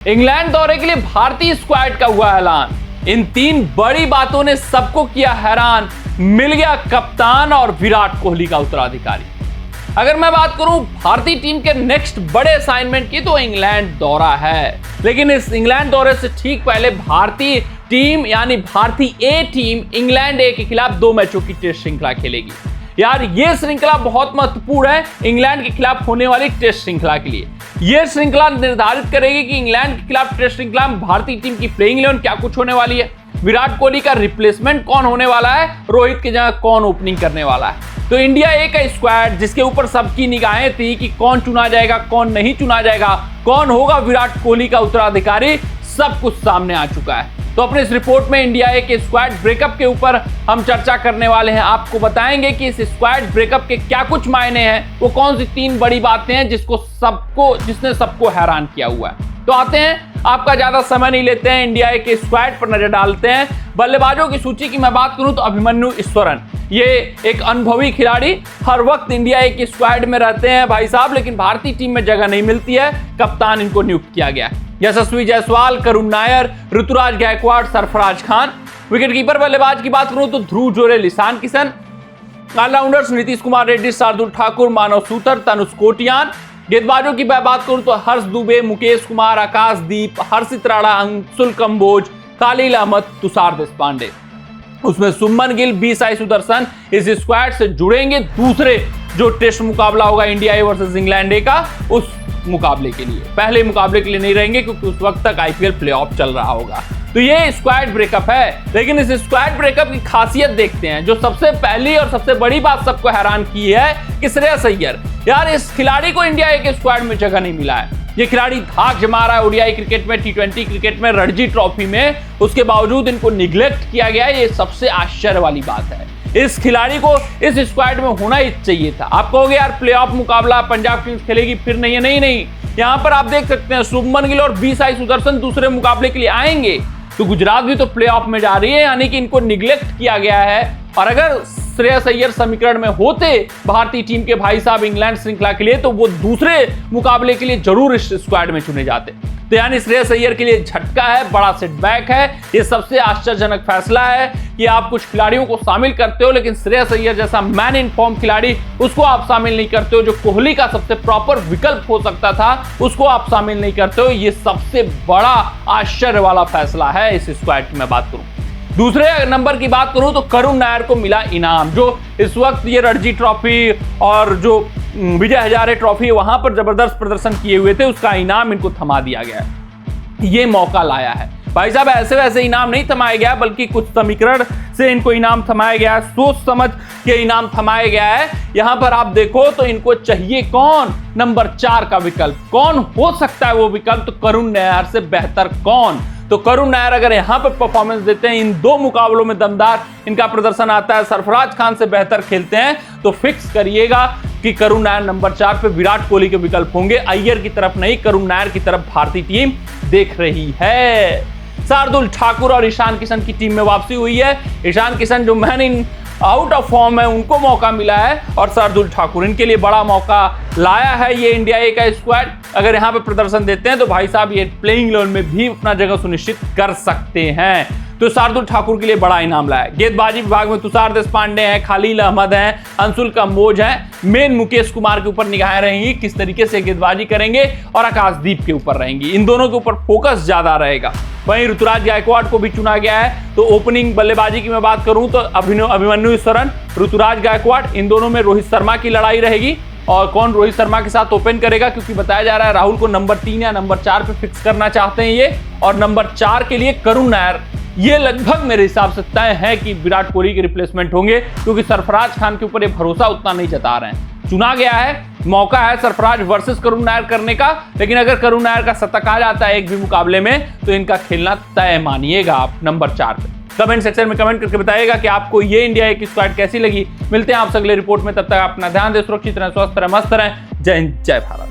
England दौरे के लिए भारतीय स्क्वाड का हुआ ऐलान। इन तीन बड़ी बातों ने सबको किया हैरान। मिल गया कप्तान और विराट कोहली का उत्तराधिकारी। अगर मैं बात करूं भारतीय टीम के नेक्स्ट बड़े असाइनमेंट की, तो इंग्लैंड दौरा है। लेकिन इस इंग्लैंड दौरे से ठीक पहले भारतीय टीम यानी भारतीय ए टीम इंग्लैंड ए के खिलाफ 2 मैचों की टेस्ट श्रृंखला खेलेगी। यार ये श्रृंखला बहुत महत्वपूर्ण है इंग्लैंड के खिलाफ होने वाली टेस्ट श्रृंखला के लिए। यह श्रृंखला निर्धारित करेगी कि इंग्लैंड के खिलाफ टेस्ट श्रृंखला में भारतीय टीम की प्लेइंग 11 क्या कुछ होने वाली है, विराट कोहली का रिप्लेसमेंट कौन होने वाला है, रोहित की जगह कौन ओपनिंग करने वाला है। तो इंडिया ए का स्क्वाड जिसके ऊपर सबकी निगाहें थी कि कौन चुना जाएगा कौन नहीं चुना जाएगा, कौन होगा विराट कोहली का उत्तराधिकारी, सब कुछ सामने आ चुका है। तो अपने इस रिपोर्ट में इंडिया ए के स्क्वाड ब्रेकअप के ऊपर हम चर्चा करने वाले हैं। आपको बताएंगे कि इस स्क्वाड ब्रेकअप के क्या कुछ मायने हैं, वो कौन सी 3 बड़ी बातें हैं जिसने सबको हैरान किया हुआ है। तो आते हैं, आपका ज्यादा समय नहीं लेते हैं, इंडिया ए के स्क्वाड पर नजर डालते हैं। बल्लेबाजों की सूची की मैं बात करूं तो अभिमन्यु ईश्वरन, ये एक अनुभवी खिलाड़ी, हर वक्त इंडिया ए के स्क्वाड में रहते हैं भाई साहब, लेकिन भारतीय टीम में जगह नहीं मिलती है। कप्तान इनको नियुक्त किया गया। यशस्वी जायसवाल, करुण नायर, ऋतुराज गायकवाड़, सरफराज खान। विकेटकीपर बल्लेबाज की बात करूं तो ध्रुव जोरेल, ईशान किशन। ऑलराउंडर्स नीतीश कुमार रेड्डी, शार्दुल ठाकुर, मानव सूतर, तनुष कोटियान। गेंदबाजों की बात करूं तो हर्ष दुबे, मुकेश कुमार, आकाशदीप, हर्षित राणा, अंशुल कंबोज, खालिल अहमद, तुषार देशपांडे। उसमें सुमन गिल, बी साई सुदर्शन इस स्क्वाड से जुड़ेंगे दूसरे जो टेस्ट मुकाबला होगा इंडिया ए वर्सेस इंग्लैंड ए का, उस मुकाबले के लिए। पहले मुकाबले के लिए नहीं रहेंगे क्योंकि उस वक्त तक आईपीएल प्लेऑफ चल रहा होगा। तो ये स्क्वाड ब्रेकअप है। लेकिन इस स्क्वाड ब्रेकअप की खासियत देखते हैं। जो सबसे पहली और सबसे बड़ी बात सबको हैरान की है कि श्रेयस अय्यर, यार इस खिलाड़ी को इंडिया ए के स्क्वाड में जगह नहीं मिला है। ये खिलाड़ी धाक जमा रहा है ओडीआई क्रिकेट में, टी20 क्रिकेट में, रणजी ट्रॉफी में, उसके बावजूद इनको निग्लेक्ट किया गया है। ये सबसे आश्चर्य वाली बात है। इस खिलाड़ी को इस स्क्वाड में होना ही चाहिए था। आप कहोगे यार प्लेऑफ मुकाबला पंजाब किंग्स खेलेगी फिर नहीं है, नहीं। यहां पर आप देख सकते हैं शुभमन गिल और बी साई सुदर्शन दूसरे मुकाबले के लिए आएंगे। तो गुजरात भी तो प्लेऑफ में जा रही है, यानी कि इनको निग्लेक्ट किया गया है। और अगर श्रेयस अय्यर समीकरण में होते भारतीय टीम के भाई साहब इंग्लैंड श्रृंखला के लिए, तो वो दूसरे मुकाबले के लिए जरूर इस स्क्वाड में चुने जाते। तो यानी श्रेयस अय्यर के लिए झटका है, बड़ा सेटबैक है। ये सबसे आश्चर्यजनक फैसला है कि आप कुछ खिलाड़ियों को शामिल करते हो, लेकिन श्रेयस अय्यर जैसा मैन इन फॉर्म खिलाड़ी उसको आप शामिल नहीं करते हो। जो कोहली का सबसे प्रॉपर विकल्प हो सकता था उसको आप शामिल नहीं करते हो। ये सबसे बड़ा आश्चर्य वाला फैसला है इस स्क्वाड की मैं बात करूं। दूसरे नंबर की बात करूं तो करुण नायर को मिला इनाम। जो इस वक्त ये रणजी ट्रॉफी और जो विजय हजारे ट्रॉफी वहां पर जबरदस्त प्रदर्शन किए हुए थे, उसका इनाम इनको थमा दिया गया है। ये मौका लाया है भाई साहब। ऐसे वैसे इनाम नहीं थमाया गया, बल्कि कुछ समीकरण से इनको इनाम थमाया गया है, सोच समझ के इनाम थमाया गया है। यहां पर आप देखो तो इनको चाहिए कौन, नंबर 4 का विकल्प। कौन हो सकता है वो विकल्प? तो करुण नायर से बेहतर कौन? तो करुण नायर अगर यहां पर परफॉर्मेंस देते हैं, इन 2 मुकाबलों में दमदार इनका प्रदर्शन आता है, सरफराज खान से बेहतर खेलते हैं, तो फिक्स करिएगा कि करुण नायर नंबर 4 पे विराट कोहली के विकल्प होंगे। अय्यर की तरफ नहीं, करुण नायर की तरफ भारतीय टीम देख रही है। शार्दुल ठाकुर और ईशान किशन की टीम में वापसी हुई है। ईशान किशन जो man in out of form है, उनको मौका मिला है, और शार्दुल ठाकुर इनके लिए बड़ा मौका लाया है ये इंडिया ए का स्क्वाड। अगर यहां पे प्रदर्शन देते हैं तो भाई साहब ये प्लेइंग 11 में भी अपना जगह सुनिश्चित कर सकते हैं। तो शार्दुल ठाकुर के लिए बड़ा इनाम लाया। गेंदबाजी विभाग में तुषार देशपांडे हैं, खालिल अहमद हैं, अंशुल कंबोज हैं। मेन मुकेश कुमार के ऊपर निगाहें रहेंगी, किस तरीके से गेंदबाजी करेंगे, और आकाशदीप के ऊपर रहेंगी। इन दोनों के ऊपर फोकस ज्यादा रहेगा। वहीं ऋतुराज गायकवाड़ को भी चुना गया है। तो ओपनिंग बल्लेबाजी की मैं बात करूं तो अभिमन्यु ईश्वरन, ऋतुराज गायकवाड़, इन दोनों में रोहित शर्मा की लड़ाई रहेगी। और कौन रोहित शर्मा के साथ ओपन करेगा, क्योंकि बताया जा रहा है राहुल को नंबर 3 या नंबर 4 पे फिक्स करना चाहते हैं ये। और नंबर 4 के लिए करुण नायर, ये लगभग मेरे हिसाब से तय है कि विराट कोहली के रिप्लेसमेंट होंगे, क्योंकि सरफराज खान के ऊपर ये भरोसा उतना नहीं जता रहे हैं। चुना गया है, मौका है सरफराज वर्सेस करुण नायर करने का। लेकिन अगर करुण नायर का शतक आ जाता है एक भी मुकाबले में, तो इनका खेलना तय मानिएगा आप नंबर 4 पे। कमेंट सेक्शन में कमेंट करके बताइएगा कि आपको ये इंडिया ए की स्क्वाड कैसी लगी। मिलते हैं आपसे अगले रिपोर्ट में, तब तक अपना ध्यान दें, सुरक्षित रहें, स्वस्थ रहें, मस्त रहें। जय हिंद, जय भारत।